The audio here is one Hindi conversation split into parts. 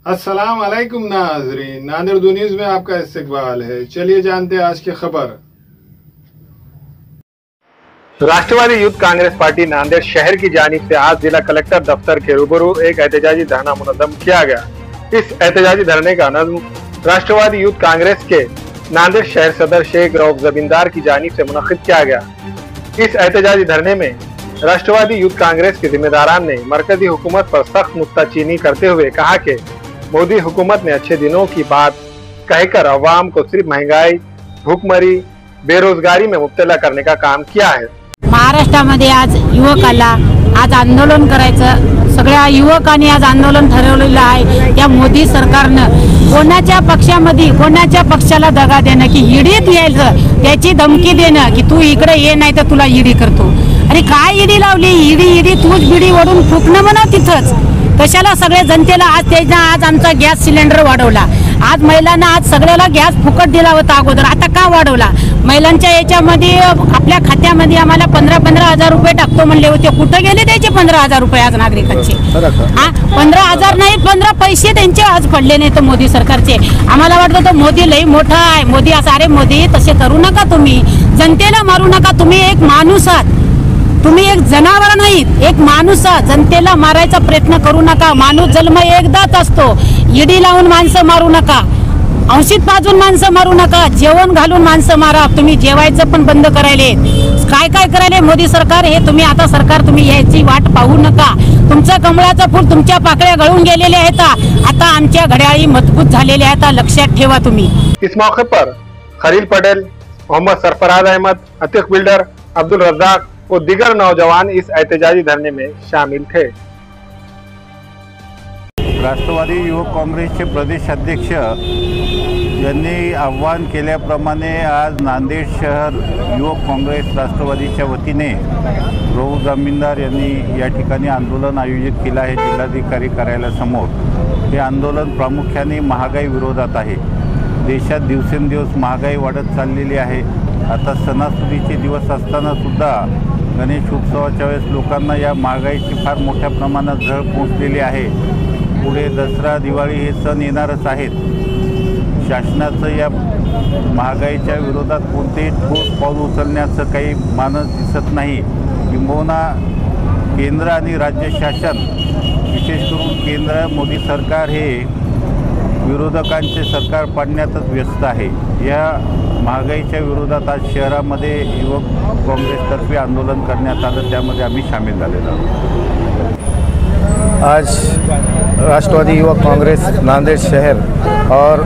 अस्सलाम वालेकुम नाज़रीन, नांदेड़ दो न्यूज़ में आपका इस्तकबाल है। चलिए जानते हैं आज की खबर। राष्ट्रवादी युद्ध कांग्रेस पार्टी नांदेड़ शहर की जानिब से आज जिला कलेक्टर दफ्तर के रूबरू एक एहतजाजी धरना मुनज़्ज़म किया गया। इस एहतजाजी धरने का नज़्म राष्ट्रवादी युद्ध कांग्रेस के नांदेड़ शहर सदर शेख रऊफ जमींदार की जानिब से मुनक़्क़िद किया गया। इस एहतजाजी धरने में राष्ट्रवादी युद्ध कांग्रेस के जिम्मेदारान ने मरकजी हुकूमत पर सख्त नुक्ताचीनी करते हुए कहा कि मोदी हुकूमत ने अच्छे दिनों की बात कहकर अवाम को सिर्फ महंगाई, भूखमरी, बेरोजगारी में मुब्तला करने का काम किया है। महाराष्ट्रामध्ये आज युवकाला आज आंदोलन करायचं, सगळ्या युवकांनी आज आंदोलन ठरवलेलं आहे। या मोदी सरकारनं कोणाच्या पक्षामध्ये कोणाच्या पक्षाला दगा देणं की ईडीत यायचं, त्याची धमकी देणं की तू इकडे ये नाही तर तुला ईडी करतो। अरे काय ईडी लावली? ईडी तूच बिडी ओढून फुकणं म्हणा तिथंच। कशाला सगळ्या जनतेला आज त्याचा आज आमचा गॅस सिलेंडर वाढवला, आज महिलांना आज सगळ्याला गॅस फुकट दिला होता अगोदर, आता का वाढवला? महिलांच्या याच्यामध्ये आपल्या खात्यामध्ये आम्हाला 15,000 रुपये टाकतो म्हणले होते, कुठे गेले त्याचे 15,000 रुपये आज नागरिकांचे? 15,000 नाही, 15 पैसे त्यांचे आज पडले नाही तर मोदी सरकारचे। आम्हाला वाटतं तो मोदी लई मोठा आहे, मोदी असं। अरे मोदी तसे करू नका, तुम्ही जनतेला मारू नका, तुम्ही एक माणूस आहात, तुम्ही एक जनावर नाहीत, एक माणूस आहात। जनतेला मारायचा प्रयत्न करू नका, माणूस जन्म एकदाच असतो। ईडी लावून माणसं मारू नका, औषध पाजून माणसं मारू नका, जेवण घालून माणसं मारा। तुम्ही जेवायचं पण बंद करायले, काय करायले मोदी सरकार हे? तुम्ही आता सरकार तुम्ही याची वाट पाहू नका। तुमचं कमळाचं फूल तुमच्या पाकळ्या गळून गेलेले आहेत, आता आमच्या घड्याळी मजबूत झालेले आहेत, लक्षात ठेवा तुम्ही। इस मौके पर खलील पटेल, मोहम्मद सरफराज अहमद, अतीक बिल्डर, अब्दुल रज़ाक और दीगर नौजवान इस एहतजाजी धरने में शामिल थे। राष्ट्रवादी युवक काँग्रेसचे प्रदेश अध्यक्ष यांनी आव्हान केल्याप्रमाणे आज नांदेड शहर युवक काँग्रेस राष्ट्रवादीच्या वतीने रऊफ जमींदार यांनी या ठिकाणी आंदोलन आयोजित केलं आहे जिल्हाधिकारी कार्यालयासमोर। हे आंदोलन प्रामुख्याने महागाई विरोधात आहे। देशात दिवसेंदिवस महागाई वाढत चाललेली आहे। आता सणासुदीचे दिवस असताना सुद्धा गणेश उत्सवाच्या वेळेस लोकांना या महागाईची फार मोठ्या प्रमाणात झळ पोहोचलेली आहे। पुढे दसरा, दिवाळी हे सण येणारच आहेत। शासनाचं या महागाईच्या विरोधात कोणतेही ठोस पाऊल उचलण्याचं काही मानस दिसत नाही। किंबहुना केंद्र आणि राज्य शासन, विशेष करून केंद्र मोदी सरकार हे विरोधकांचे सरकार पाडण्यातच व्यस्त आहे। या महागाईच्या विरोधात आज शहरामध्ये युवक काँग्रेसतर्फे आंदोलन करण्यात आलं, त्यामध्ये आम्ही सामील झालेलो आहोत। आज राष्ट्रवादी युवक कांग्रेस नांदेड़ शहर और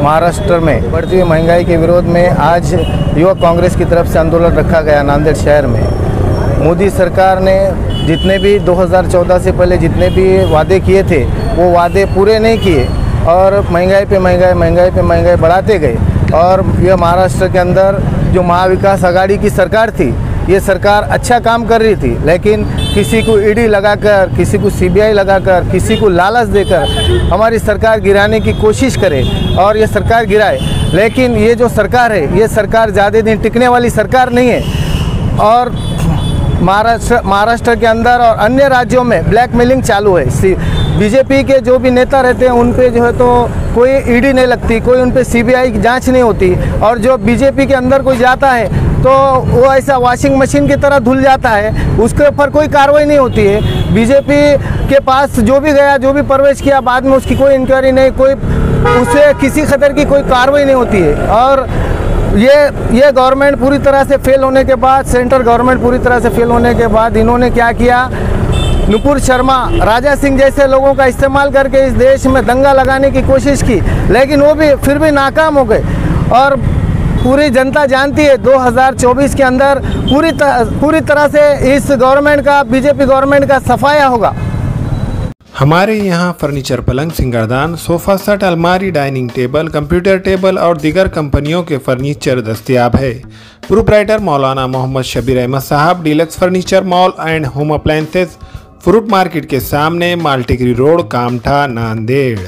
महाराष्ट्र में बढ़ती हुई महंगाई के विरोध में आज युवक कांग्रेस की तरफ से आंदोलन रखा गया नांदेड़ शहर में। मोदी सरकार ने जितने भी 2014 से पहले जितने भी वादे किए थे वो वादे पूरे नहीं किए और महंगाई पे महंगाई बढ़ाते गए। और यह महाराष्ट्र के अंदर जो महाविकास आघाड़ी की सरकार थी, ये सरकार अच्छा काम कर रही थी, लेकिन किसी को ईडी लगाकर, किसी को सीबीआई लगाकर, किसी को लालच देकर हमारी सरकार गिराने की कोशिश करे और ये सरकार गिराए। लेकिन ये जो सरकार है, ये सरकार ज़्यादा दिन टिकने वाली सरकार नहीं है। और महाराष्ट्र के अंदर और अन्य राज्यों में ब्लैकमेलिंग चालू है। बीजेपी के जो भी नेता रहते हैं उन पे जो है तो कोई ईडी नहीं लगती, कोई उन पे सीबीआई की जांच नहीं होती। और जो बीजेपी के अंदर कोई जाता है तो वो ऐसा वॉशिंग मशीन की तरह धुल जाता है, उसके ऊपर कोई कार्रवाई नहीं होती है। बीजेपी के पास जो भी गया, जो भी प्रवेश किया, बाद में उसकी कोई इंक्वायरी नहीं, कोई उसे किसी खतर की कोई कार्रवाई नहीं होती है। और ये गवर्नमेंट पूरी तरह से फेल होने के बाद, सेंट्रल गवर्नमेंट पूरी तरह से फेल होने के बाद इन्होंने क्या किया, नुपुर शर्मा, राजा सिंह जैसे लोगों का इस्तेमाल करके इस देश में दंगा लगाने की कोशिश की, लेकिन वो भी फिर भी नाकाम हो गए। और पूरी जनता जानती है 2024 के अंदर पूरी तरह से इस गवर्नमेंट का, बीजेपी गवर्नमेंट का सफाया होगा। हमारे यहाँ फर्नीचर, पलंग, सिंगारदान, सोफ़ा सेट, अलमारी, डाइनिंग टेबल, कंप्यूटर टेबल और दीगर कंपनियों के फर्नीचर दस्तियाब है। प्रोप्राइटर मौलाना मोहम्मद शबीर अहमद साहब, deluxe furniture mall and home appliances, fruit market के सामने, माल्टीगिरी रोड, कामठा, नांदेड़।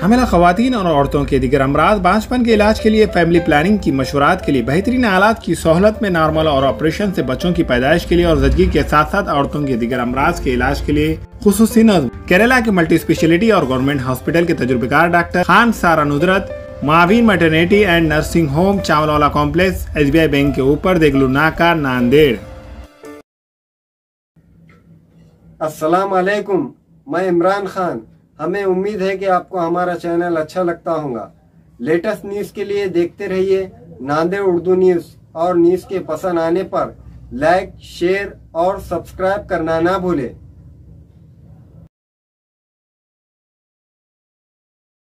हमेला खवातीन और औरतों के दिगर अमराज, बांझपन के इलाज के लिए, फैमिली प्लानिंग की मशवरात के लिए, बेहतरीन आलात की सहूलत में, नॉर्मल और ऑपरेशन से बच्चों की पैदाइश के लिए और ज़चगी के साथ साथ औरतों के दिगर अमराज के इलाज के लिए खुसूसी नज़्म केरला के मल्टी स्पेशलिटी और गवर्नमेंट हॉस्पिटल के तजुर्बेकार doctor Khan Sara Nudrat, Maveen maternity and nursing home, Chawalwala complex, SBI bank के ऊपर, देगलू नाका, नांदेड़। अस्सलाम वालेकुम, मैं इमरान खान। हमें उम्मीद है कि आपको हमारा चैनल अच्छा लगता होगा। लेटेस्ट न्यूज़ के लिए देखते रहिए नांदेड़ उर्दू न्यूज़, और न्यूज़ के पसंद आने पर लाइक, शेयर और सब्सक्राइब करना ना भूलें।